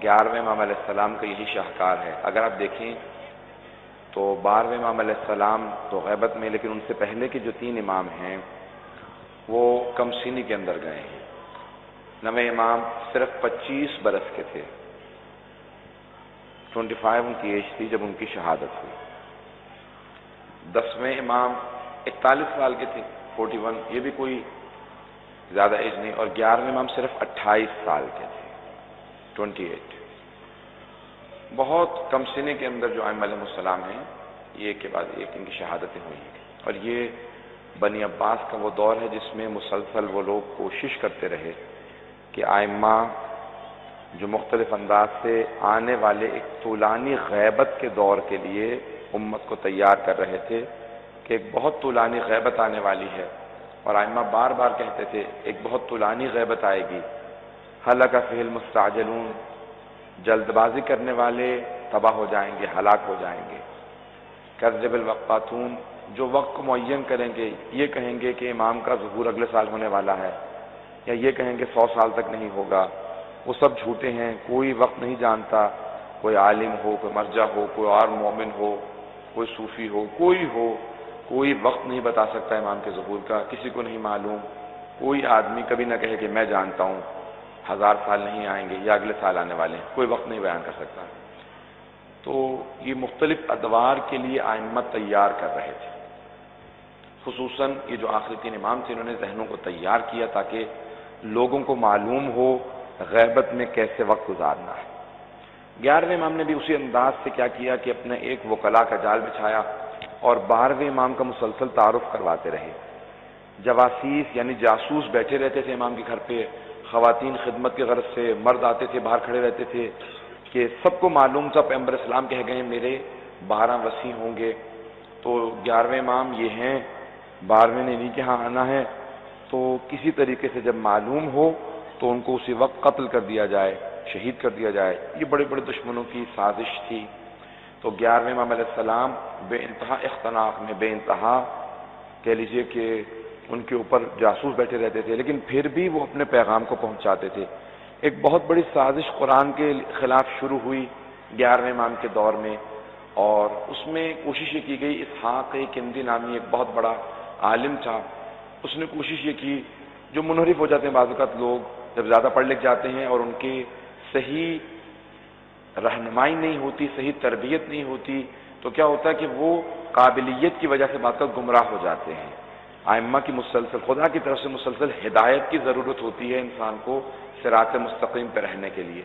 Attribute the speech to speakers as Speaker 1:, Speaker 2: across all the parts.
Speaker 1: 11ویں امام علیہ السلام کا یہی شاہکار ہے۔ اگر آپ دیکھیں تو 12ویں امام علیہ السلام تو غیبت میں، لیکن ان سے پہلے کے جو 3 امام ہیں وہ کم سینی کے اندر گئے ہیں۔ 9ویں امام صرف 25 برس کے تھے، 25 ان کی ایج تھی جب ان کی شہادت ہوئی۔ 10ویں امام 41 سال کے تھے، 41، یہ بھی کوئی زیادہ ایج نہیں، اور 11ویں امام صرف 28 سال کے تھے، 28۔ بہت کم سنے کے اندر جو ائمہ علیہ السلام ہیں، یہ ایک کے بعد ایک ان کی شہادتیں ہوئی ہیں، اور یہ بنی عباس کا وہ دور ہے جس میں مسلسل وہ لوگ کوشش کرتے رہے کہ ائمہ جو مختلف انداز سے آنے والے ایک طولانی غیبت کے دور کے لیے امت کو تیار کر رہے تھے کہ ایک بہت طولانی غیبت آنے والی ہے، اور ائمہ بار بار کہتے تھے ایک بہت طولانی غیبت آئے گی، ہلک فیہ المستعجلون، جلد بازی کرنے والے تباہ ہو جائیں گے، ہلاک ہو جائیں گے، کذب الوقاتون، جو وقت کو معین کریں گے، یہ کہیں گے کہ امام کا ظہور اگلے سال ہونے والا ہے، یا یہ کہیں گے 100 سال تک نہیں ہوگا، وہ سب جھوٹے ہیں، کوئی وقت نہیں جانتا، کوئی عالم ہو، کوئی مرجع ہو، کوئی اور مومن ہو، کوئی صوفی ہو، کوئی وقت نہیں بتا سکتا امام کے ظہور کا، کسی کو نہیں معلوم، کوئی آدمی کبھی نہ کہے کہ میں جانتا ہوں 1000 سال نہیں آئیں گے یا اگلے سال آنے والے ہیں، کوئی وقت نہیں بیان کر سکتا۔ تو یہ مختلف ادوار کے لیے ائمہ تیار کر رہے تھے، خصوصاً یہ جو آخری 3 امام تھے انہوں نے ذہنوں کو تیار کیا تاکہ لوگوں کو معلوم ہو غیبت میں کیسے وقت گزارنا ہے۔ 11ویں امام نے بھی اسی انداز سے کیا کیا کہ اپنے ایک وکلا کا جال بچھایا اور 12ویں امام کا مسلسل تعارف کرواتے رہے۔ جواسیس یعنی جاسوس بیٹھے رہتے تھے امام کے گھر پہ، خواتین خدمت کی غرض سے، مرد آتے تھے باہر کھڑے رہتے تھے کہ سب کو معلوم تھا پیغمبر اسلام کہہ گئے میرے 12 وصی ہوں گے، تو 11ویں امام یہ ہیں، 12ویں نے انہیں کے ہاں آنا ہے، تو کسی طریقے سے جب معلوم ہو تو ان کو اسی وقت قتل کر دیا جائے، شہید کر دیا جائے۔ یہ بڑے بڑے دشمنوں کی سازش تھی۔ تو 11ویں امام علیہ السلام بے انتہا اختناق میں، بے انتہا کہہ لیجئے کہ ان کے اوپر جاسوس بیٹھے رہتے تھے، لیکن پھر بھی وہ اپنے پیغام کو پہنچاتے تھے۔ ایک بہت بڑی سازش قرآن کے خلاف شروع ہوئی 11ویں امام کے دور میں، اور اس میں کوشش یہ کی گئی، اسحاق کندی نامی ایک بہت بڑا عالم تھا، اس نے کوشش یہ کی، جو منحرف ہو جاتے ہیں بعض اوقات لوگ جب زیادہ پڑھ لکھ جاتے ہیں اور ان کی صحیح رہنمائی نہیں ہوتی، صحیح تربیت نہیں ہوتی، تو کیا ہوتا ہے کہ وہ قابلیت کی وجہ سے بعض اوقات گمراہ ہو جاتے ہیں۔ ائمہ کی مسلسل خدا کی طرف سے مسلسل ہدایت کی ضرورت ہوتی ہے انسان کو صراط مستقیم پہ رہنے کے لیے۔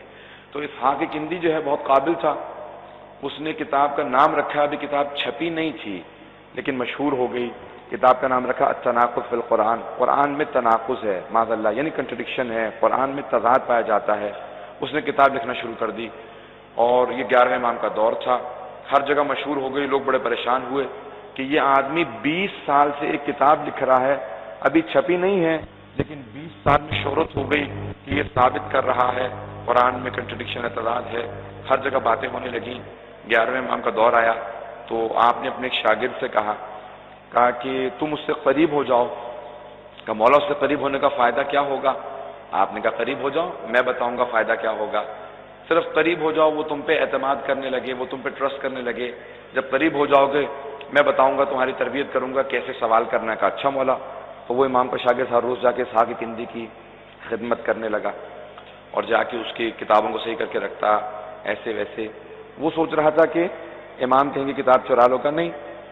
Speaker 1: تو اسحاق کندی جو ہے بہت قابل تھا، اس نے کتاب کا نام رکھا، ابھی کتاب چھپی نہیں تھی لیکن مشہور ہو گئی، کتاب کا نام رکھا التناقض فی القرآن، قرآن میں تناقض ہے، معاذ اللہ یعنی کنٹرڈکشن ہے، قرآن میں تضاد پایا جاتا ہے۔ اس نے کتاب لکھنا شروع کر دی، اور یہ 11ویں امام کا دور تھا، ہر جگہ مشہور ہو گئی، لوگ بڑے پریشان ہوئے کہ یہ آدمی 20 سال سے ایک کتاب لکھ رہا ہے، ابھی چھپی نہیں ہے لیکن 20 سال میں شہرت ہو گئی کہ یہ ثابت کر رہا ہے قرآن میں کنٹرڈکشن تضاد ہے، ہر جگہ باتیں ہونے لگیں۔ 11ویں امام کا دور آیا تو آپ نے اپنے ایک شاگرد سے کہا کہ تم اس سے قریب ہو جاؤ، کہ مولا اس سے قریب ہونے کا فائدہ کیا ہوگا؟ آپ نے کہا قریب ہو جاؤ، میں بتاؤں گا فائدہ کیا ہوگا۔ صرف قریب ہو جاؤ، وہ تم پہ اعتماد کرنے لگے، وہ تم پہ ٹرسٹ کرنے لگے، جب قریب ہو جاؤ گے میں بتاؤں گا، تمہاری تربیت کروں گا کیسے سوال کرنا کا۔ اچھا مولا، تو وہ امام کا شاگرد ہر روز جا کے اسحاق کندی کی خدمت کرنے لگا اور جا کے اس کی کتابوں کو صحیح کر کے رکھتا، ایسے ویسے۔ وہ سوچ رہا تھا کہ امام کہیں گے کتاب چرا لو، کا نہیں،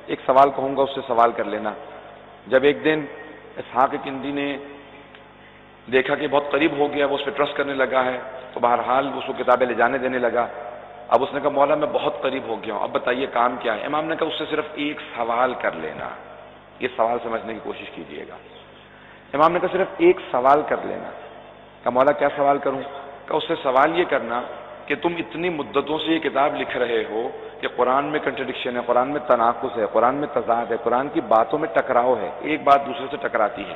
Speaker 1: ایک سوال کہوں گا اس سے سوال کر لینا۔ جب ایک دن اسحاق کندی نے دیکھا کہ بہت قریب ہو گیا، وہ اس پہ ٹرسٹ کرنے لگا ہے، تو بہرحال اس کو کتابیں لے جانے دینے لگا۔ اب اس نے کہا مولا میں بہت قریب ہو گیا ہوں، اب بتائیے کام کیا ہے؟ امام نے کہا اس سے صرف ایک سوال کر لینا، یہ سوال سمجھنے کی کوشش کیجئے گا۔ امام نے کہا صرف ایک سوال کر لینا۔ کہا مولا کیا سوال کروں؟ کہا اس سے سوال یہ کرنا کہ تم اتنی مدتوں سے یہ کتاب لکھ رہے ہو کہ قرآن میں کنٹرڈکشن ہے، قرآن میں تناقض ہے، قرآن میں تضاد ہے، قرآن کی باتوں میں ٹکراؤ ہے، ایک بات دوسرے سے ٹکراتی ہے،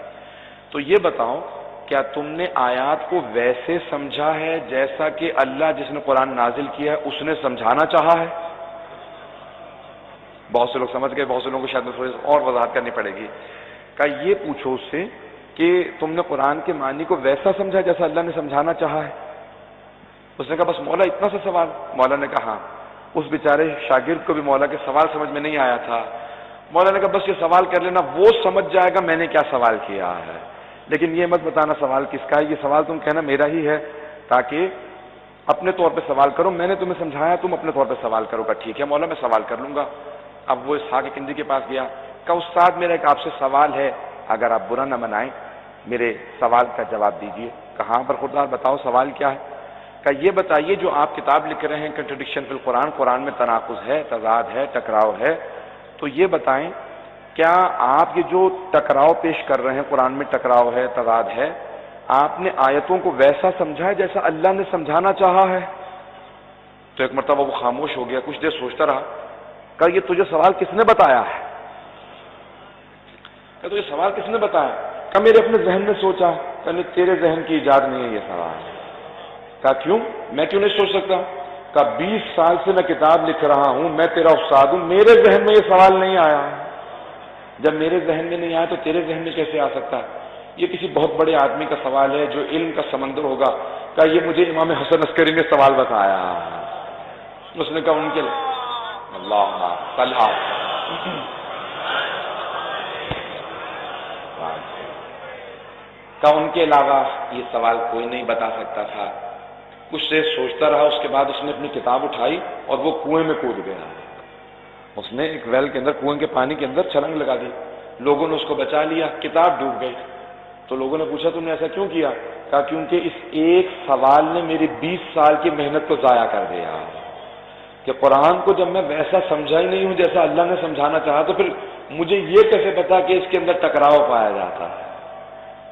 Speaker 1: تو یہ بتاؤ کیا تم نے آیات کو ویسے سمجھا ہے جیسا کہ اللہ جس نے قرآن نازل کیا ہے اس نے سمجھانا چاہا ہے؟ بہت سے لوگ سمجھ گئے، بہت سے لوگوں کو شاید تھوڑی اور وضاحت کرنی پڑے گی۔ کہ یہ پوچھو اس سے کہ تم نے قرآن کے معنی کو ویسا سمجھا جیسا اللہ نے سمجھانا چاہا ہے؟ اس نے کہا بس مولا اتنا سا سوال؟ مولا نے کہا ہاں۔ اس بیچارے شاگرد کو بھی مولا کے سوال سمجھ میں نہیں آیا تھا۔ مولا نے کہا بس یہ سوال کر لینا، وہ سمجھ جائے گا میں نے کیا سوال کیا ہے، لیکن یہ مت بتانا سوال کس کا ہے، یہ سوال تم کہنا میرا ہی ہے، تاکہ اپنے طور پہ سوال کرو، میں نے تمہیں سمجھایا تم اپنے طور پہ سوال کرو گا۔ ٹھیک ہے مولا میں سوال کر لوں گا۔ اب وہ اسحاق کندی کے پاس گیا، کہا استاد میرا ایک آپ سے سوال ہے، اگر آپ برا نہ منائیں میرے سوال کا جواب دیجئے۔ کہاں پر خوددار بتاؤ سوال کیا ہے؟ کہا یہ بتائیے جو آپ کتاب لکھ رہے ہیں کنٹرڈکشن فی القرآن، قرآن میں تناقض ہے، تضاد ہے، ٹکراؤ ہے، تو یہ بتائیں کیا آپ یہ جو ٹکراؤ پیش کر رہے ہیں، قرآن میں ٹکراؤ ہے، تضاد ہے، آپ نے آیتوں کو ویسا سمجھا ہے جیسا اللہ نے سمجھانا چاہا ہے؟ تو ایک مرتبہ وہ خاموش ہو گیا، کچھ دیر سوچتا رہا، کہا یہ تجھے سوال کس نے بتایا ہے؟ کہا تجھے سوال کس نے بتایا؟ کہا میرے اپنے ذہن میں سوچا۔ کہا نہیں تیرے ذہن کی ایجاد نہیں ہے یہ سوال۔ کہا کیوں؟ میں کیوں نہیں سوچ سکتا؟ کہا 20 سال سے میں کتاب لکھ رہا ہوں، میں تیرا استاد ہوں، میرے ذہن میں یہ سوال نہیں آیا۔ جب میرے ذہن میں نہیں آیا تو تیرے ذہن میں کیسے آ سکتا ہے؟ یہ کسی بہت بڑے آدمی کا سوال ہے جو علم کا سمندر ہوگا۔ کہا یہ مجھے امام حسن عسکری نے سوال بتایا۔ اس نے کہا ان کے اللہ طلحہ کہا ان کے علاوہ یہ سوال کوئی نہیں بتا سکتا تھا۔ کچھ دیر سوچتا رہا، اس کے بعد اس نے اپنی کتاب اٹھائی اور وہ کنویں میں کود گیا۔ اس نے ایک ویل کے اندر، کنویں کے پانی کے اندر چھلانگ لگا دی، لوگوں نے اس کو بچا لیا، کتاب ڈوب گئی۔ تو لوگوں نے پوچھا تم نے ایسا کیوں کیا؟ کہا کیونکہ اس ایک سوال نے میری 20 سال کی محنت کو ضائع کر دیا، کہ قرآن کو جب میں ویسا سمجھا ہی نہیں ہوں جیسا اللہ نے سمجھانا چاہا تو پھر مجھے یہ کیسے پتا کہ اس کے اندر ٹکراؤ پایا جاتا ہے؟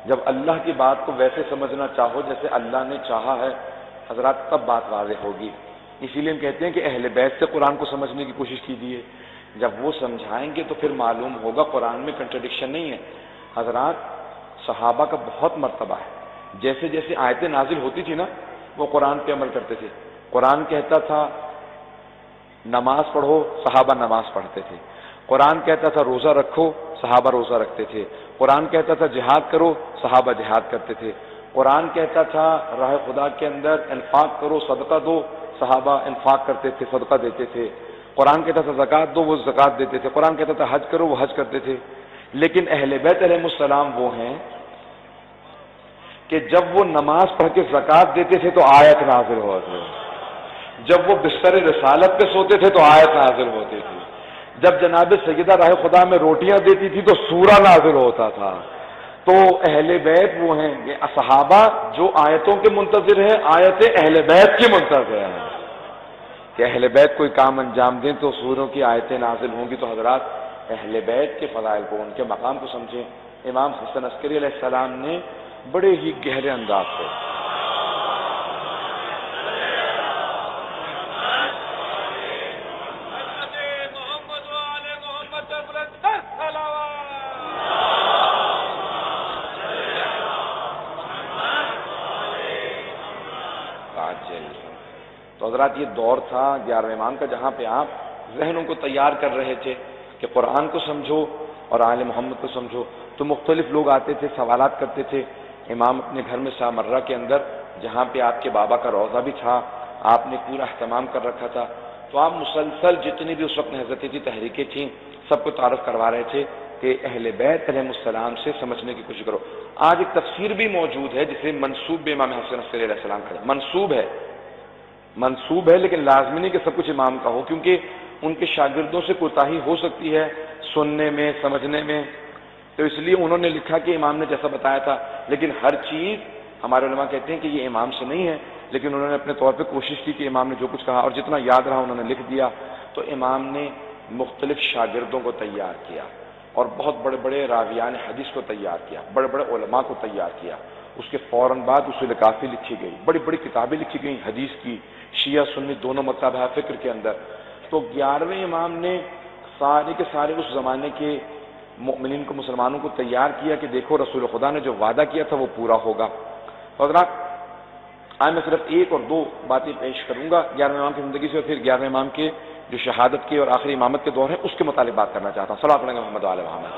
Speaker 1: جب اللہ کی بات کو ویسے سمجھنا چاہو جیسے اللہ نے چاہا ہے حضرات، تب بات واضح ہوگی۔ اسی لیے ہم کہتے ہیں کہ اہل بیت سے قرآن کو سمجھنے کی کوشش کیجیے، جب وہ سمجھائیں گے تو پھر معلوم ہوگا قرآن میں کنٹرڈکشن نہیں ہے۔ حضرات صحابہ کا بہت مرتبہ ہے، جیسے جیسے آیتیں نازل ہوتی تھی نا وہ قرآن پہ عمل کرتے تھے۔ قرآن کہتا تھا نماز پڑھو، صحابہ نماز پڑھتے تھے۔ قرآن کہتا تھا روزہ رکھو، صحابہ روزہ رکھتے تھے۔ قرآن کہتا تھا جہاد کرو، صحابہ جہاد کرتے تھے۔ قرآن کہتا تھا راہ خدا کے اندر انفاق کرو، صدقہ دو، صحابہ انفاق کرتے تھے، صدقہ دیتے تھے۔ قرآن کہتا تھا زکوٰۃ دو، وہ زکوٰۃ دیتے تھے۔ قرآن کہتا تھا حج کرو، وہ حج کرتے تھے۔ لیکن اہل بیت علیہ السلام وہ ہیں کہ جب وہ نماز پڑھ کے زکوٰۃ دیتے تھے تو آیت نازل ہوتی تھی، جب وہ بستر رسالت پہ سوتے تھے تو آیت نازل ہوتی تھی، جب جناب سیدہ راہ خدا میں روٹیاں دیتی تھی تو سورہ نازل ہوتا تھا۔ تو اہل بیت وہ ہیں کہ صحابہ جو آیتوں کے منتظر ہیں، آیتیں اہل بیت کی منتظر ہیں کہ اہل بیت کوئی کام انجام دیں تو سوروں کی آیتیں نازل ہوں گی۔ تو حضرات اہل بیت کے فضائل کو، ان کے مقام کو سمجھیں۔ امام حسن عسکری علیہ السلام نے بڑے ہی گہرے انداز سے تو حضرات یہ دور تھا 11ویں امام کا جہاں پہ آپ ذہنوں کو تیار کر رہے تھے کہ قرآن کو سمجھو اور آل محمد کو سمجھو۔ تو مختلف لوگ آتے تھے، سوالات کرتے تھے۔ امام اپنے گھر میں شاہ مرہ کے اندر جہاں پہ آپ کے بابا کا روضہ بھی تھا، آپ نے پورا اہتمام کر رکھا تھا، تو آپ مسلسل جتنی بھی اس وقت نہضتیں تھیں، تحریکیں تھیں، سب کو تعارف کروا رہے تھے کہ اہل بیت علیہ السلام سے سمجھنے کی کوشش کرو۔ آج ایک تفسیر بھی موجود ہے جسے منسوب امام حسن عسکری علیہ السلام کا منسوب ہے، لیکن لازمی نہیں کہ سب کچھ امام کا ہو، کیونکہ ان کے شاگردوں سے کوتاہی ہو سکتی ہے سننے میں، سمجھنے میں۔ تو اس لیے انہوں نے لکھا کہ امام نے جیسا بتایا تھا، لیکن ہر چیز ہمارے علماء کہتے ہیں کہ یہ امام سے نہیں ہے، لیکن انہوں نے اپنے طور پہ کوشش کی کہ امام نے جو کچھ کہا اور جتنا یاد رہا انہوں نے لکھ دیا۔ تو امام نے مختلف شاگردوں کو تیار کیا اور بہت بڑے بڑے راویان حدیث کو تیار کیا، بڑے بڑے علماء کو تیار کیا۔ اس کے فوراً بعد اصول کافی لکھی گئی، بڑی بڑی کتابیں لکھی گئیں حدیث کی، شیعہ سنی دونوں مکتب ہے فکر کے اندر۔ تو 11ویں امام نے سارے کے سارے اس زمانے کے مؤمنین کو، مسلمانوں کو تیار کیا کہ دیکھو رسول خدا نے جو وعدہ کیا تھا وہ پورا ہوگا۔ حضرات آج میں صرف ایک اور دو باتیں پیش کروں گا 11ویں امام کی زندگی سے، اور پھر 11ویں امام کے جو شہادت کے اور آخری امامت کے دور ہیں اس کے متعلق بات کرنا چاہتا ہوں۔ صلوات علی محمد وعلی محمد۔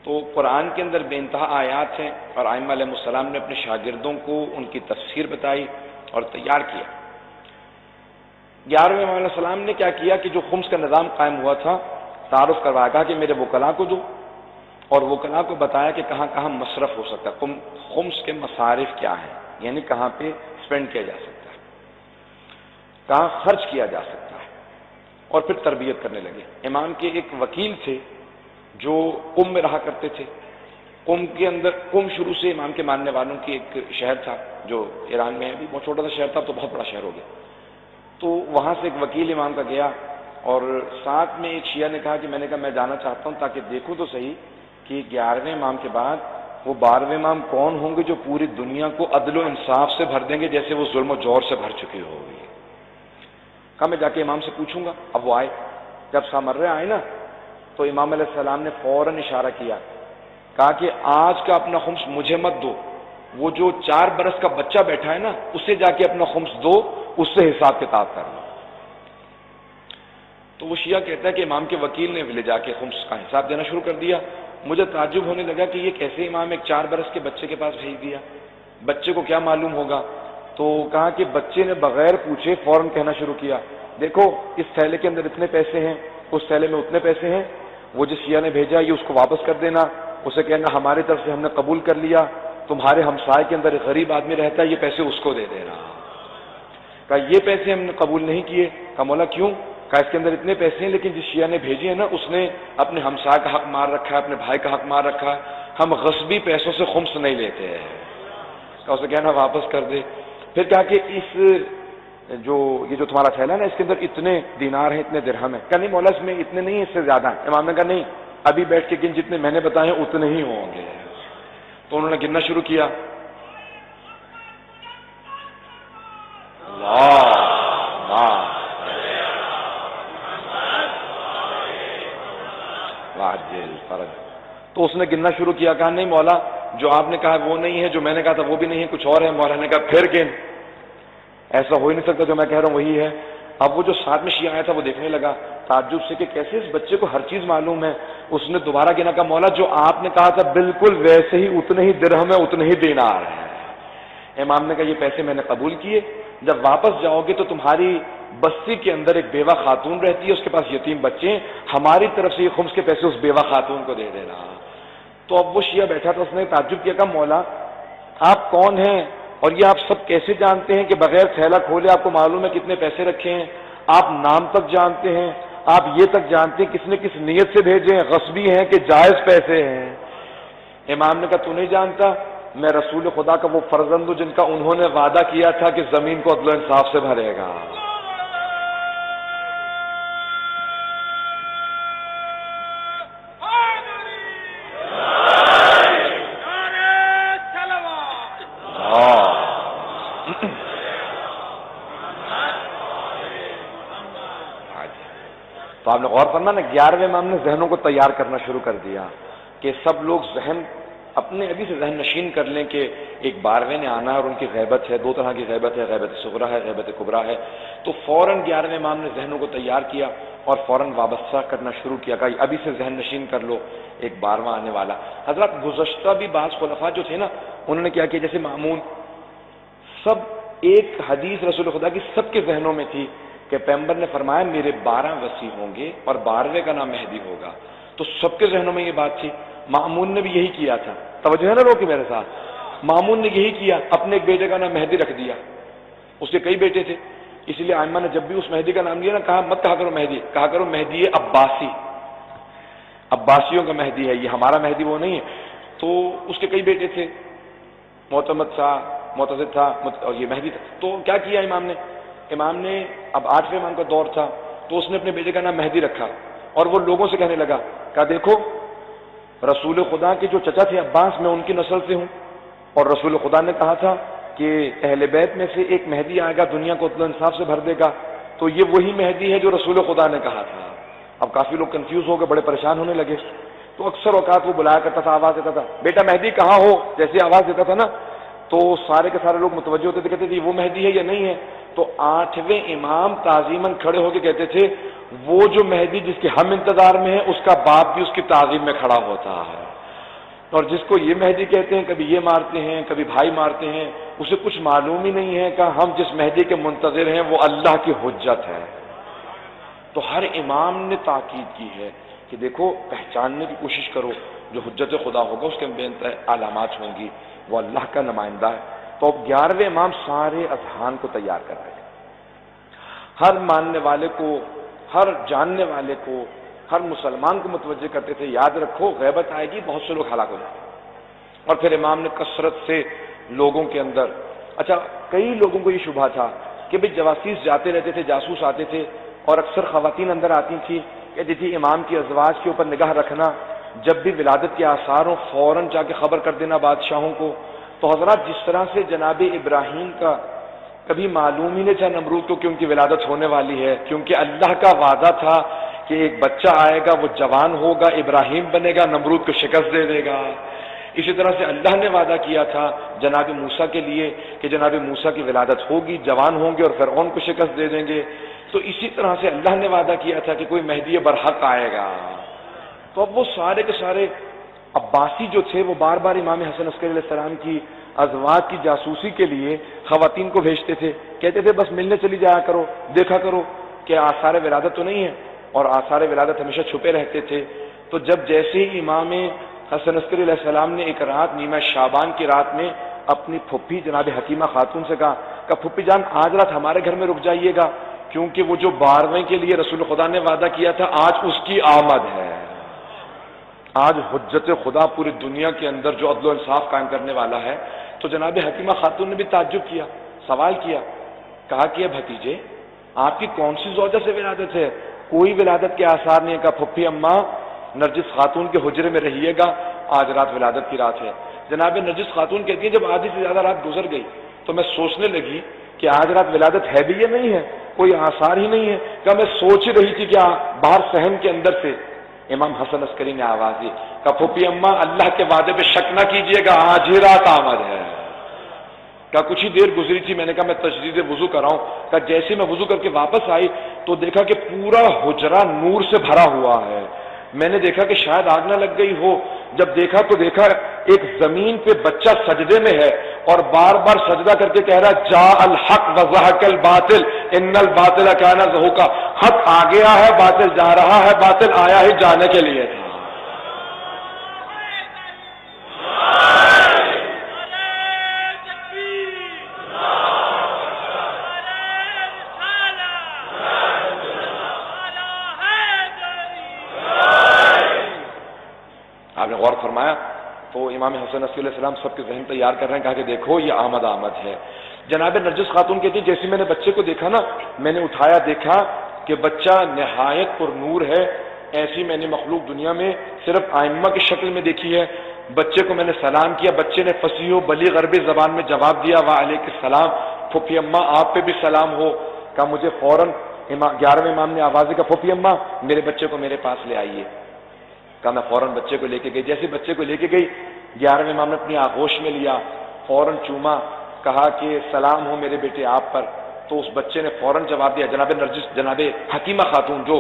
Speaker 1: تو قرآن کے اندر بے انتہا آیات ہیں، اور ائمہ علیہ السلام نے اپنے شاگردوں کو ان کی تفسیر بتائی اور تیار کیا۔ 11ویں امام علیہ السلام نے کیا کیا کہ جو خمس کا نظام قائم ہوا تھا، تعارف کروایا، کہا کہ میرے وکلاء کو دو، اور وکلاء کو بتایا کہ کہاں کہاں مصرف ہو سکتا ہے، خمس کے مصارف کیا ہیں، یعنی کہاں پہ اسپینڈ کیا جا سکتا ہے، کہاں خرچ کیا جا سکتا ہے، اور پھر تربیت کرنے لگے۔ امام کے ایک وکیل تھے جو قم میں رہا کرتے تھے۔ قم کے اندر، قم شروع سے امام کے ماننے والوں کی ایک شہر تھا جو ایران میں ہے، بھی بہت چھوٹا سا شہر تھا تو بہت بڑا شہر ہو گیا۔ تو وہاں سے ایک وکیل امام کا گیا، اور ساتھ میں ایک شیعہ نے کہا کہ میں نے کہا میں جانا چاہتا ہوں تاکہ دیکھوں تو صحیح کہ 11ویں امام کے بعد وہ 12ویں امام کون ہوں گے جو پوری دنیا کو عدل و انصاف سے بھر دیں گے جیسے وہ ظلم و جور سے بھر چکی ہوگی۔ کہا میں جا کے امام سے پوچھوں گا۔ اب وہ آئے، جب سامرے آئے نا تو امام علیہ السلام نے فوراً اشارہ کیا، کہا کہ آج کا اپنا خمس مجھے مت دو، وہ جو 4 برس کا بچہ بیٹھا ہے نا اسے جا کے اپنا خمس دو، اس سے حساب کتاب کر لو۔ تو وہ شیعہ کہتا ہے کہ امام کے وکیل نے لے جا کے خمس کا حساب دینا شروع کر دیا۔ مجھے تعجب ہونے لگا کہ یہ کیسے امام ایک 4 برس کے بچے کے پاس بھیج دیا، بچے کو کیا معلوم ہوگا؟ تو کہا کہ بچے نے بغیر پوچھے فوراً کہنا شروع کیا، دیکھو اس تھیلے کے اندر اتنے پیسے ہیں، اس تھیلے میں اتنے پیسے ہیں، وہ جس شیعہ نے بھیجا یہ اس کو واپس کر دینا، اسے کہنا ہماری طرف سے ہم نے قبول کر لیا، تمہارے ہمسائے کے اندر ایک غریب آدمی رہتا ہے، یہ پیسے اس کو دے دینا۔ کہا یہ پیسے ہم نے قبول نہیں کیے۔ کہا مولا کیوں؟ کہا اس کے اندر اتنے پیسے ہیں لیکن جس شیعہ نے بھیجی ہے نا اس نے اپنے ہمسائے کا حق مار رکھا ہے، اپنے بھائی کا حق مار رکھا ہے، ہم غصبی پیسوں سے خمس نہیں لیتے ہیں۔ کہا اسے کہنا واپس کر دے۔ پھر کہا کہ یہ جو تمہارا تھیلا ہے نا اس کے اندر اتنے دینار ہیں، اتنے درہم ہیں۔ کہا نہیں مولا اس میں اتنے نہیں، اس سے زیادہ ہیں۔ امام نے کہا نہیں، ابھی بیٹھ کے گن، جتنے میں نے بتائے ہیں اتنے ہی ہوں گے۔ تو انہوں نے گننا شروع کیا، تو اس نے گننا شروع کیا، کہا نہیں مولا جو آپ نے کہا وہ نہیں ہے، جو میں نے کہا تھا وہ بھی نہیں ہے، کچھ اور ہے۔ مولا نے کہا پھر گن، ایسا ہو ہی نہیں سکتا، جو میں کہہ رہا ہوں وہی ہے۔ اب وہ جو ساتھ میں شیعہ آیا تھا وہ دیکھنے لگا تعجب سے کہ کیسے اس بچے کو ہر چیز معلوم ہے۔ اس نے دوبارہ گنا، کہا مولا جو آپ نے کہا تھا بالکل ویسے ہی، اتنے ہی درہم ہے، اتنے ہی دینار ہے۔ امام نے کہا یہ پیسے میں نے قبول کیے، جب واپس جاؤ گے تو تمہاری بستی کے اندر ایک بیوہ خاتون رہتی ہے، اس کے پاس یتیم بچے ہیں، ہماری طرف سے یہ خمس کے پیسے اس بیوہ خاتون کو دے دینا۔ تو اب وہ شیعہ بیٹھا تھا، اس نے تعجب کیا، کہا مولا آپ کون ہیں اور یہ آپ سب کیسے جانتے ہیں کہ بغیر تھیلا کھولے آپ کو معلوم ہے کتنے پیسے رکھے ہیں؟ آپ نام تک جانتے ہیں، آپ یہ تک جانتے ہیں کس نے کس نیت سے بھیجے ہیں، غصبی ہیں کہ جائز پیسے ہیں؟ امام نے کہا تو نہیں جانتا، میں رسول خدا کا وہ فرزند ہوں جن کا انہوں نے وعدہ کیا تھا کہ زمین کو عدل و انصاف سے بھرے گا۔ تو آپ نے غور فرمایا نا، 11ویں امام نے ذہنوں کو تیار کرنا شروع کر دیا کہ سب لوگ ذہن اپنے ابھی سے ذہن نشین کر لیں کہ ایک 12ویں نے آنا ہے اور ان کی غیبت ہے، 2 طرح کی غیبت ہے، غیبت صغریٰ ہے، غیبت کبریٰ ہے۔ تو فوراً 11ویں امام نے ذہنوں کو تیار کیا اور فوراً وابستہ کرنا شروع کیا، کہ ابھی سے ذہن نشین کر لو ایک 12واں آنے والا۔ حضرات گزشتہ بھی بعض خلفاء جو تھے نا انہوں نے کیا کیا، جیسے مامون، سب ایک حدیث رسول خدا کی سب کے ذہنوں میں تھی کہ پیغمبر نے فرمایا میرے 12 وصی ہوں گے اور 12ویں کا نام مہدی ہوگا، تو سب کے ذہنوں میں یہ بات تھی۔ مامون نے بھی یہی کیا تھا، توجہ ہے نا لوگ میرے ساتھ، مامون نے یہی کیا، اپنے ایک بیٹے کا نام مہدی رکھ دیا، اس کے کئی بیٹے تھے، اس لیے ائمہ نے جب بھی اس مہدی کا نام لیا نا کہا مت کہا کرو مہدی، کہا کرو مہدی عباسی، عباسیوں کا مہدی ہے، یہ ہمارا مہدی وہ نہیں ہے۔ تو اس کے کئی بیٹے تھے، معتمد تھا، معتزد تھا اور یہ مہدی تھا۔ تو کیا کیا امام نے اب 8ویں امام کا دور تھا تو اس نے اپنے بیٹے کا نام مہدی رکھا اور وہ لوگوں سے کہنے لگا، کہا دیکھو رسول خدا کے جو چچا تھے عباس، میں ان کی نسل سے ہوں، اور رسول خدا نے کہا تھا کہ اہل بیت میں سے ایک مہدی آئے گا دنیا کو عدل و انصاف سے بھر دے گا، تو یہ وہی مہدی ہے جو رسول خدا نے کہا تھا۔ اب کافی لوگ کنفیوز ہو گئے، بڑے پریشان ہونے لگے۔ تو اکثر اوقات وہ بلایا کرتا تھا، آواز دیتا تھا بیٹا مہدی کہاں ہو، جیسے آواز دیتا تھا نا تو سارے کے سارے لوگ متوجہ ہوتے تھے، کہتے تھے وہ مہدی ہے یا نہیں ہے؟ تو 8ویں امام تعظیماً کھڑے ہو کے کہتے تھے وہ جو مہدی جس کے ہم انتظار میں ہیں اس کا باپ بھی اس کی تعظیم میں کھڑا ہوتا ہے، اور جس کو یہ مہدی کہتے ہیں، کبھی یہ مارتے ہیں کبھی بھائی مارتے ہیں، اسے کچھ معلوم ہی نہیں ہے کہ ہم جس مہدی کے منتظر ہیں وہ اللہ کی حجت ہے۔ تو ہر امام نے تاکید کی ہے کہ دیکھو پہچاننے کی کوشش کرو، جو حجت خدا ہوگا اس کے بے انتہا علامات ہوں گی، وہ اللہ کا نمائندہ ہے۔ تو اب 11ویں امام سارے اذہان کو تیار کر رہے ہیں، ہر ماننے والے کو، ہر جاننے والے کو، ہر مسلمان کو متوجہ کرتے تھے، یاد رکھو غیبت آئے گی، بہت سے لوگ ہلاک ہو جائیں گے۔ اور پھر امام نے کثرت سے لوگوں کے اندر، اچھا کئی لوگوں کو یہ شبہ تھا کہ بھئی جواسیس جاتے رہتے تھے، جاسوس آتے تھے، اور اکثر خواتین اندر آتی تھیں، کہتی تھی امام کی ازواج کے اوپر نگاہ رکھنا، جب بھی ولادت کے آثار ہوں فوراً جا کے خبر کر دینا بادشاہوں کو۔ تو حضرات جس طرح سے جناب ابراہیم کا کبھی معلوم ہی نہیں تھا نمرود کو کہ ان کی ولادت ہونے والی ہے، کیونکہ اللہ کا وعدہ تھا کہ ایک بچہ آئے گا، وہ جوان ہوگا، ابراہیم بنے گا، نمرود کو شکست دے دے گا۔ اسی طرح سے اللہ نے وعدہ کیا تھا جناب موسیٰ کے لیے کہ جناب موسیٰ کی ولادت ہوگی، جوان ہوں گے اور فرعون کو شکست دے دیں گے۔ تو اسی طرح سے اللہ نے وعدہ کیا تھا کہ کوئی مہدی برحق آئے گا۔ تو اب وہ سارے کے سارے عباسی جو تھے وہ بار بار امام حسن عسکری علیہ السلام کی ازواج کی جاسوسی کے لیے خواتین کو بھیجتے تھے، کہتے تھے بس ملنے چلی جایا کرو، دیکھا کرو کہ آثار ولادت تو نہیں ہے، اور آثار ولادت ہمیشہ چھپے رہتے تھے۔ تو جب جیسے ہی امام حسن عسکری علیہ السلام نے ایک رات نیمہ شعبان کی رات میں اپنی پھپھی جناب حکیمہ خاتون سے کہا کہ پھپھی جان آج رات ہمارے گھر میں رک جائیے گا، کیونکہ وہ جو 12ویں کے لیے رسول خدا نے وعدہ کیا تھا آج اس کی آمد ہے۔ آج حجت خدا پوری دنیا کے اندر جو عدل و انصاف قائم کرنے والا ہے۔ تو جناب حکیمہ خاتون نے بھی تعجب کیا، سوال کیا، کہا کہ بھتیجے آپ کی کون سی زوجہ سے ولادت ہے؟ کوئی ولادت کے آثار نہیں ہے۔ کہا پھپھی اماں نرجس خاتون کے حجرے میں رہیے گا، آج رات ولادت کی رات ہے۔ جناب نرجس خاتون کہتی ہے جب آدھی سے زیادہ رات گزر گئی تو میں سوچنے لگی کہ آج رات ولادت ہے بھی یا نہیں ہے، کوئی آثار ہی نہیں ہے۔ کہ میں سوچ رہی تھی کہ باہر صحن کے اندر سے امام حسن عسکری نے آواز دی کہ پھپھی اماں اللہ کے وعدے پہ شک نہ کیجیے گا، آج ہی رات آمد ہے۔ کہ کچھ ہی دیر گزری تھی، میں نے کہا میں تجدید وضو کر رہا ہوں۔ کہ جیسے میں وضو کر کے واپس آئی تو دیکھا کہ پورا حجرہ نور سے بھرا ہوا ہے۔ میں نے دیکھا کہ شاید آگ نہ لگ گئی ہو، جب دیکھا تو دیکھا ایک زمین پہ بچہ سجدے میں ہے اور بار بار سجدہ کر کے کہہ رہا جاء الحق وزہق الباطل ان الباطل کان زہوقا، حق آ گیا ہے، باطل جا رہا ہے، باطل آیا ہی جانے کے لیے تھا۔ آپ نے غور فرمایا؟ تو امام حسن عسکری علیہ السلام سب کے ذہن تیار کر رہے ہیں، کہا کہ دیکھو یہ آمد ہے۔ جناب نرجس خاتون کہتی جیسے میں نے بچے کو دیکھا نا، میں نے اٹھایا دیکھا کہ بچہ نہایت پر نور ہے، ایسی میں نے مخلوق دنیا میں صرف آئمہ کی شکل میں دیکھی ہے۔ بچے کو میں نے سلام کیا، بچے نے فصیح و بلیغ عربی زبان میں جواب دیا وعلیک السلام، پھپھی اماں آپ پہ بھی سلام ہو۔ کہا مجھے فوراً 11ویں امام نے آواز دی کہ پھپھی اماں میرے بچے کو میرے پاس لے آئیے۔ کہا میں فوراً بچے کو لے کے گئی، جیسے بچے کو لے کے گئی 11ویں امام نے اپنی آغوش میں لیا، فوراً چوما، کہا کہ سلام ہو میرے بیٹے آپ پر۔ تو اس بچے نے فوراً جواب دیا۔ جناب نرجس، جناب حکیمہ خاتون جو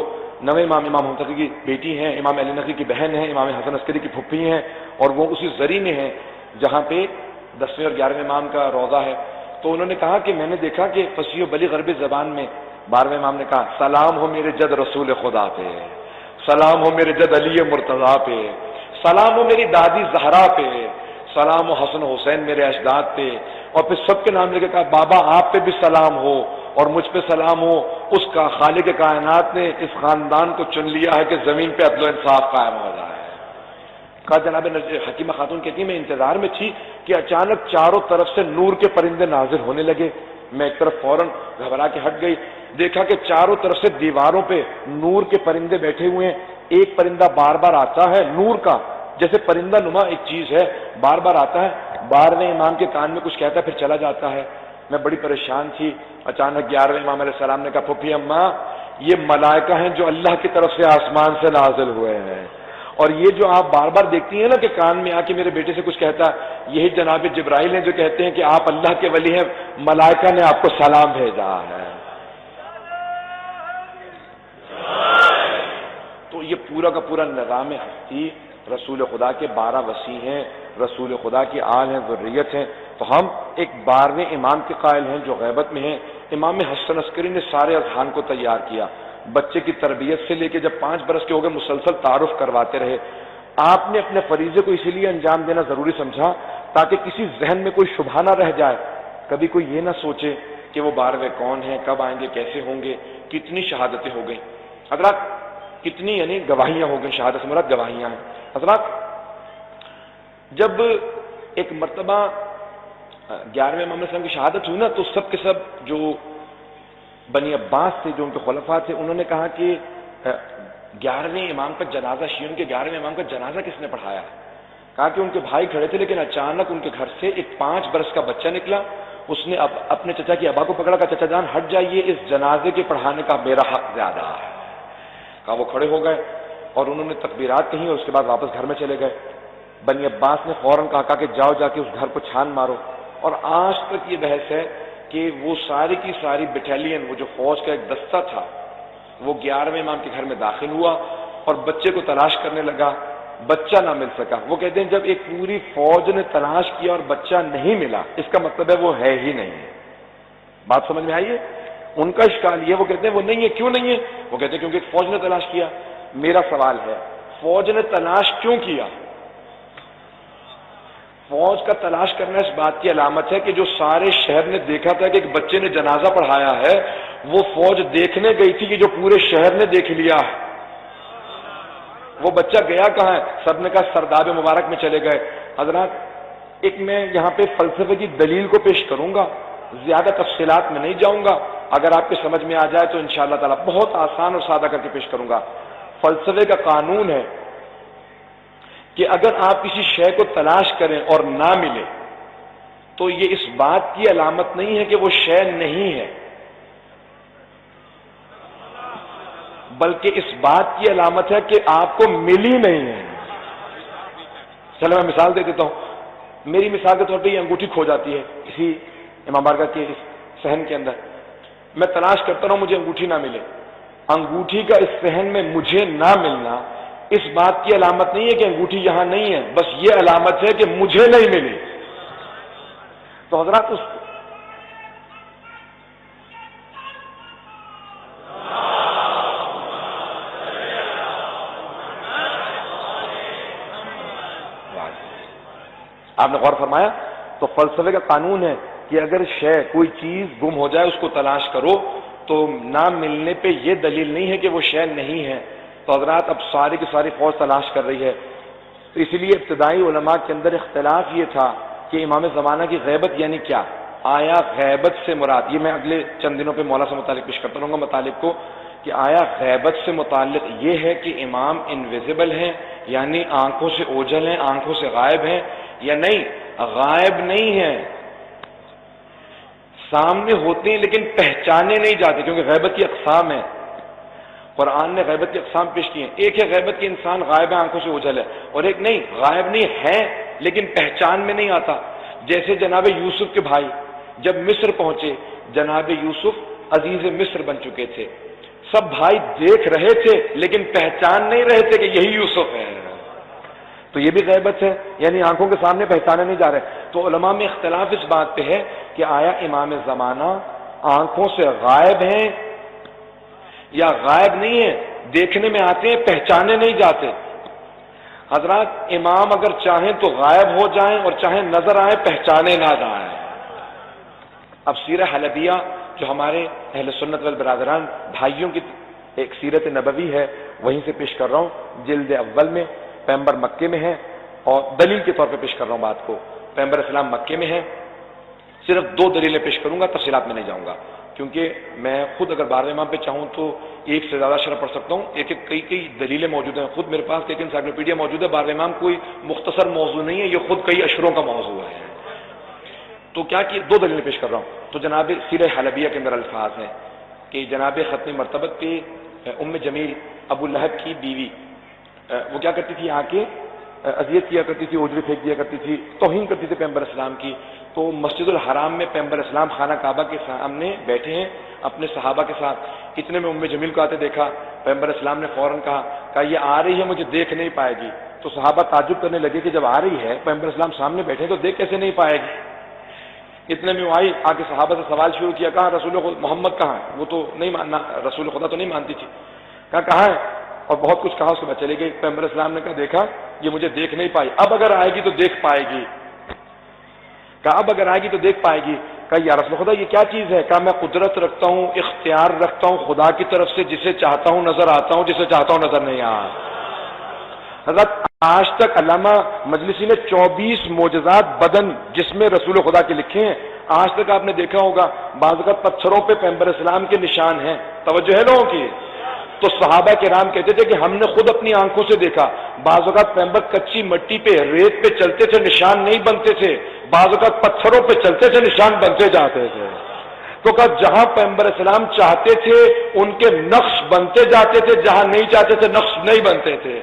Speaker 1: 9ویں امام منتقی کی بیٹی ہیں، امام علی نقی کی بہن ہیں، امام حسن عسکری کی پھپھی ہیں، اور وہ اسی زری میں ہیں جہاں پہ 10ویں اور 11ویں امام کا روضہ ہے۔ تو انہوں نے کہا کہ میں نے دیکھا کہ فصیح و بلیغ عربی زبان میں 12ویں امام نے کہا سلام ہو میرے جد رسول خدا پہ، سلام ہو میرے جد علی مرتضیٰ پہ، سلام ہو میری دادی زہرا پہ، سلام ہو حسن حسین میرے اجداد پہ، اور پھر سب کے نام لے کے کہا بابا آپ پہ بھی سلام ہو اور مجھ پہ سلام ہو، اس کا خالق کائنات نے اس خاندان کو چن لیا ہے کہ زمین پہ عدل و انصاف قائم ہو جائے۔ کہا جناب حکیمہ خاتون کہتی میں انتظار میں تھی کہ اچانک چاروں طرف سے نور کے پرندے نازل ہونے لگے۔ میں ایک طرف فوراً گھبرا کے ہٹ گئی، دیکھا کہ چاروں طرف سے دیواروں پہ نور کے پرندے بیٹھے ہوئے ہیں۔ ایک پرندہ بار بار آتا ہے نور کا، جیسے پرندہ نما ایک چیز ہے، بار بار آتا ہے، 12ویں امام کے کان میں کچھ کہتا ہے پھر چلا جاتا ہے۔ میں بڑی پریشان تھی۔ اچانک 11ویں امام علیہ السلام نے کہا پھپھی اماں یہ ملائکہ ہیں جو اللہ کی طرف سے آسمان سے نازل ہوئے ہیں، اور یہ جو آپ بار بار دیکھتی ہیں نا کہ کان میں آ کے میرے بیٹے سے کچھ کہتا ہے، یہی جناب جبرائیل ہیں جو کہتے ہیں کہ آپ اللہ کے ولی ہیں، ملائکہ نے آپ کو سلام بھیجا ہے۔ تو یہ پورا کا پورا نظام ہستی رسول خدا کے 12 وصی ہیں، رسول خدا کی آل ہیں، ذریت ہیں، تو ہم ایک 12ویں امام کے قائل ہیں جو غیبت میں ہیں۔ امام حسن عسکری نے سارے اذہان کو تیار کیا، بچے کی تربیت سے لے کے جب 5 برس کے ہو گئے مسلسل تعارف کرواتے رہے۔ آپ نے اپنے فریضے کو اسی لیے انجام دینا ضروری سمجھا تاکہ کسی ذہن میں کوئی شبہہ نہ رہ جائے، کبھی کوئی یہ نہ سوچے کہ وہ 12ویں کون ہیں، کب آئیں گے، کیسے ہوں گے۔ کتنی شہادتیں ہو گئیں حضرات، کتنی یعنی گواہیاں ہو گئیں، شہادت سے مراد گواہیاں ہیں حضرات۔ جب ایک مرتبہ 11ویں امام علیہ السلام کی شہادت ہوئی نا، تو سب کے سب جو بنی عباس تھے، جو ان کے خلفاء تھے، انہوں نے کہا کہ 11ویں امام کا جنازہ، شیعوں کے 11ویں امام کا جنازہ کس نے پڑھایا؟ کہا کہ ان کے بھائی کھڑے تھے، لیکن اچانک ان کے گھر سے ایک 5 برس کا بچہ نکلا، اس نے اپنے چچا کی ابا کو پکڑا، کہا چچا جان ہٹ جائیے، اس جنازے کے پڑھانے کا میرا حق زیادہ ہے۔ کہا وہ کھڑے ہو گئے اور انہوں نے تکبیرات کہیں اور اس کے بعد واپس گھر میں چلے گئے۔ بنی عباس نے فوراً کہا کہ جاؤ جا کے اس گھر کو چھان مارو، اور آج تک یہ بحث ہے کہ وہ ساری کی ساری بٹالین، وہ جو فوج کا ایک دستہ تھا، وہ 11ویں امام کے گھر میں داخل ہوا اور بچے کو تلاش کرنے لگا، بچہ نہ مل سکا۔ وہ کہتے ہیں جب ایک پوری فوج نے تلاش کیا اور بچہ نہیں ملا، اس کا مطلب ہے وہ ہے ہی نہیں۔ بات سمجھ میں آئی ہے؟ ان کا اشکال یہ، وہ کہتے ہیں وہ نہیں ہے، کیوں نہیں ہے؟ وہ کہتے ہیں کیونکہ فوج نے تلاش کیا۔ میرا سوال ہے، فوج نے تلاش کیوں کیا؟ فوج کا تلاش کرنا اس بات کی علامت ہے کہ جو سارے شہر نے دیکھا تھا کہ ایک بچے نے جنازہ پڑھایا ہے، وہ فوج دیکھنے گئی تھی کہ جو پورے شہر نے دیکھ لیا ہے۔ وہ بچہ گیا کہاں ہے؟ سب نے کہا سرداب مبارک میں چلے گئے۔ حضرات ایک میں یہاں پہ فلسفے کی دلیل کو پیش کروں گا، زیادہ تفصیلات میں نہیں جاؤں گا، اگر آپ کے سمجھ میں آ جائے تو انشاءاللہ تعالی بہت آسان اور سادہ کر کے پیش کروں گا۔ فلسفے کا قانون ہے کہ اگر آپ کسی شے کو تلاش کریں اور نہ ملے تو یہ اس بات کی علامت نہیں ہے کہ وہ شے نہیں ہے، بلکہ اس بات کی علامت ہے کہ آپ کو ملی نہیں ہے۔ چلو میں مثال دے دیتا ہوں۔ میری مثال کے طور پہ یہ انگوٹھی کھو جاتی ہے کسی امام بارگاہ کے اس صحن کے اندر، میں تلاش کرتا رہوں، مجھے انگوٹھی نہ ملے۔ انگوٹھی کا اس صحن میں مجھے نہ ملنا اس بات کی علامت نہیں ہے کہ انگوٹھی یہاں نہیں ہے، بس یہ علامت ہے کہ مجھے نہیں ملی۔ تو حضرات اس آپ نے غور فرمایا؟ تو فلسفے کا قانون ہے کہ اگر شے کوئی چیز گم ہو جائے، اس کو تلاش کرو، تو نہ ملنے پہ یہ دلیل نہیں ہے کہ وہ شے نہیں ہے۔ تو حضرات اب ساری کی ساری فوج تلاش کر رہی ہے، تو اس لیے ابتدائی علماء کے اندر اختلاف یہ تھا کہ امام زمانہ کی غیبت یعنی کیا؟ آیا غیبت سے مراد، یہ میں اگلے چند دنوں پہ مولا سے متعلق پیش کرتا رہوں گا مطالب کو، کہ آیا غیبت سے متعلق یہ ہے کہ امام انویزیبل ہیں، یعنی آنکھوں سے اوجھل ہیں، آنکھوں سے غائب ہیں، یا نہیں غائب نہیں ہیں، سامنے ہوتے ہیں لیکن پہچانے نہیں جاتے، کیونکہ غیبت کی اقسام ہیں، قرآن نے غیبت کی اقسام پیش کی ہیں۔ ایک ہے غیبت کے انسان غائب ہے، آنکھوں سے اوجھل ہے، اور ایک نہیں، غائب نہیں ہے لیکن پہچان میں نہیں آتا۔ جیسے جناب یوسف کے بھائی جب مصر پہنچے، جناب یوسف عزیز مصر بن چکے تھے، سب بھائی دیکھ رہے تھے لیکن پہچان نہیں رہے تھے کہ یہی یوسف ہے، تو یہ بھی غیبت ہے، یعنی آنکھوں کے سامنے پہچانے نہیں جا رہے۔ تو علماء میں اختلاف اس بات پہ ہے کہ آیا امام زمانہ آنکھوں سے غائب ہیں یا غائب نہیں ہیں، دیکھنے میں آتے ہیں، پہچانے نہیں جاتے۔ حضرات امام اگر چاہیں تو غائب ہو جائیں اور چاہیں نظر آئیں، پہچانے نہ جائیں۔ اب سیرہ حلبیہ جو ہمارے اہل سنت والبرادران بھائیوں کی ایک سیرت نبوی ہے، وہیں سے پیش کر رہا ہوں، جلد اول میں، پیغمبر مکے میں ہے، اور دلیل کے طور پہ پیش کر رہا ہوں بات کو، پیغمبر اسلام مکے میں ہے۔ صرف 2 دلیلیں پیش کروں گا، تفصیلات میں نہیں جاؤں گا، کیونکہ میں خود اگر 12ویں امام پہ چاہوں تو ایک سے زیادہ شرح پڑھ سکتا ہوں، کئی دلیلیں موجود ہیں، خود میرے پاس ایک انسائکلوپیڈیا موجود ہے، 12ویں امام کوئی مختصر موضوع نہیں ہے، یہ خود کئی اشروں کا موضوع ہے۔ تو کیا کہ 2 دلیلیں پیش کر رہا ہوں۔ تو جناب سیرہ حلبیہ کے اندر الفاظ ہیں کہ جناب ختم مرتبت پہ ام جمیل ابو لہب کی بیوی، وہ کیا کرتی تھی، آ کے اذیت کیا کرتی تھی، اوجری پھینک دیا کرتی تھی، توہین کرتی تھی پیغمبر اسلام کی۔ تو مسجد الحرام میں پیغمبر اسلام خانہ کعبہ کے سامنے بیٹھے ہیں اپنے صحابہ کے ساتھ، اتنے میں ام جمیل کو آتے دیکھا، پیغمبر اسلام نے فوراً کہا یہ آ رہی ہے، مجھے دیکھ نہیں پائے گی، تو صحابہ تعجب کرنے لگے کہ جب آ رہی ہے پیغمبر اسلام سامنے بیٹھے تو دیکھ کیسے نہیں پائے گی. اتنے میں وہ آئی، آ کے صحابہ سے سوال شروع کیا، کہاں رسول محمد کہاں ہے؟ وہ تو نہیں ماننا، رسول خدا تو نہیں مانتی تھی. کہاں ہے؟ اور بہت کچھ کہا، اس کے بعد چلے گئی. پیغمبر اسلام نے کہا دیکھا یہ مجھے دیکھ نہیں پائی، اب اگر آئے گی تو دیکھ پائے گی. کہا اب اگر آئے گی تو دیکھ پائے گی. کہا یا رسول خدا یہ کیا چیز ہے؟ کہا میں قدرت رکھتا ہوں، اختیار رکھتا ہوں خدا کی طرف سے، جسے چاہتا ہوں نظر آتا ہوں، جسے چاہتا ہوں نظر نہیں آتا. حضرت آج تک علامہ مجلسی نے 24 معجزات بدن جس میں رسول خدا کے لکھے ہیں. آج تک آپ نے دیکھا ہوگا بعض اوقات پتھروں پہ پیغمبر اسلام کے نشان ہیں. توجہ ہے لوگوں کی؟ تو صحابہ کرام کہتے تھے کہ ہم نے خود اپنی آنکھوں سے دیکھا. بعض اوقات پیغمبر کچی مٹی پہ، ریت پہ چلتے تھے، نشان نہیں بنتے تھے. بعض اوقات پتھروں پہ چلتے تھے، نشان بنتے جاتے تھے. تو کہا جہاں پیغمبر اسلام چاہتے تھے ان کے نقش بنتے جاتے تھے، جہاں نہیں چاہتے تھے نقش نہیں بنتے تھے.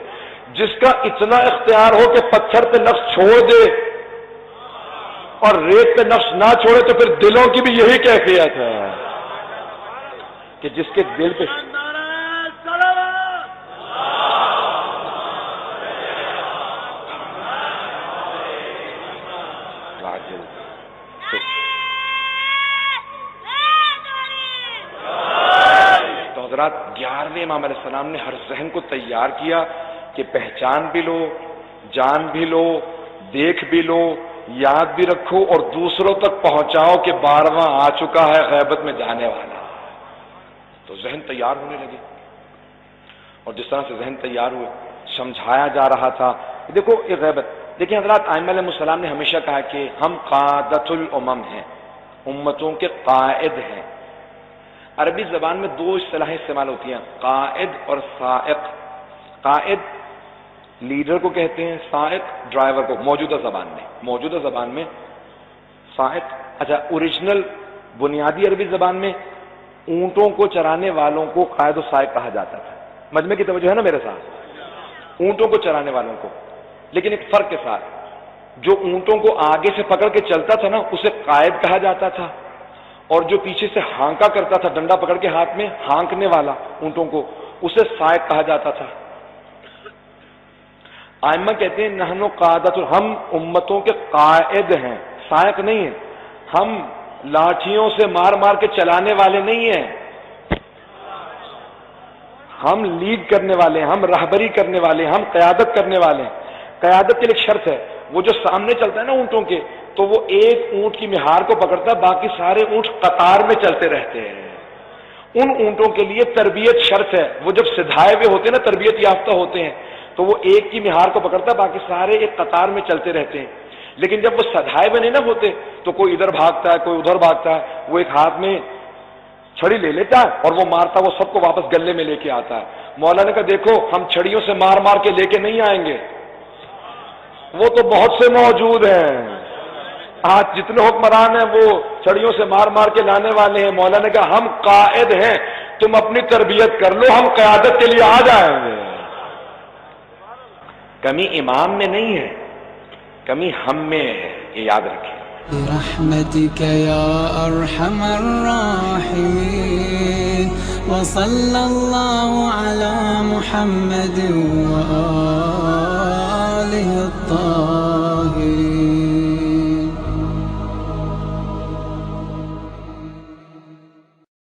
Speaker 1: جس کا اتنا اختیار ہو کہ پتھر پہ نقش چھوڑ دے اور ریت پہ نقش نہ چھوڑے، تو پھر دلوں کی بھی یہی کیفیت ہے کہ جس کے دل پہ تو حضرات 11ویں امام علیہ السلام نے ہر ذہن کو تیار کیا کہ پہچان بھی لو، جان بھی لو، دیکھ بھی لو، یاد بھی رکھو اور دوسروں تک پہنچاؤ کہ 12واں آ چکا ہے، غیبت میں جانے والا. تو ذہن تیار ہونے لگے. اور جس طرح سے ذہن تیار ہوئے، سمجھایا جا رہا تھا. دیکھو یہ غیبت، دیکھیں حضرات ائمہ علیہ السلام نے ہمیشہ کہا کہ ہم قادۃ الامم ہیں، امتوں کے قائد ہیں. عربی زبان میں 2 اصطلاحیں استعمال ہوتی ہیں، قائد اور سائق. قائد لیڈر کو کہتے ہیں، سائق ڈرائیور کو. موجودہ زبان میں سائق، اچھا اوریجنل بنیادی عربی زبان میں اونٹوں کو چرانے والوں کو قائد و سائق کہا جاتا تھا. مجمع کی توجہ ہے نا میرے ساتھ؟ اونٹوں کو چرانے والوں کو. لیکن ایک فرق کے ساتھ، جو اونٹوں کو آگے سے پکڑ کے چلتا تھا نا اسے قائد کہا جاتا تھا، اور جو پیچھے سے ہانکا کرتا تھا ڈنڈا پکڑ کے ہاتھ میں ہانکنے والا اونٹوں کو، اسے سائق کہا جاتا تھا. ائمہ کہتے ہیں نحن قادۃ، ہم امتوں کے قائد ہیں، سائق نہیں ہیں. ہم لاٹھیوں سے مار مار کے چلانے والے نہیں ہیں، ہم لیڈ کرنے والے ہیں، ہم رہبری کرنے والے ہیں، ہم قیادت کرنے والے ہیں. قیادت کے لیے ایک شرط ہے، وہ جو سامنے چلتا ہے نا اونٹوں کے، تو وہ ایک اونٹ کی مہار کو پکڑتا ہے، باقی سارے اونٹ قطار میں چلتے رہتے ہیں. ان اونٹوں کے لیے تربیت شرط ہے. وہ جب سدھائے ہوئے ہوتے ہیں نا، تربیت یافتہ ہوتے ہیں، تو وہ ایک کی مہار کو پکڑتا ہے، باقی سارے ایک قطار میں چلتے رہتے ہیں. لیکن جب وہ سدھائے ہوئے نہیں نہ ہوتے تو کوئی ادھر بھاگتا ہے، کوئی ادھر بھاگتا ہے. وہ ایک ہاتھ میں چھڑی لے لیتا ہے اور وہ مارتا، وہ سب کو واپس گلے میں لے کے آتا ہے. مولا نے کہا دیکھو ہم چھڑیوں سے مار مار کے لے کے نہیں آئیں گے، وہ تو بہت سے موجود ہیں. آج جتنے حکمران ہیں وہ چھڑیوں سے مار مار کے لانے والے ہیں. مولا نے کہا ہم قائد ہیں، تم اپنی تربیت کر لو، ہم قیادت کے لیے آ جائیں گے. کمی امام میں نہیں ہے، کمی ہم میں ہے، یہ یاد رکھیں.
Speaker 2: برحمتك يا أرحم الراحمين وصلى الله على محمد وآله الطاهرين.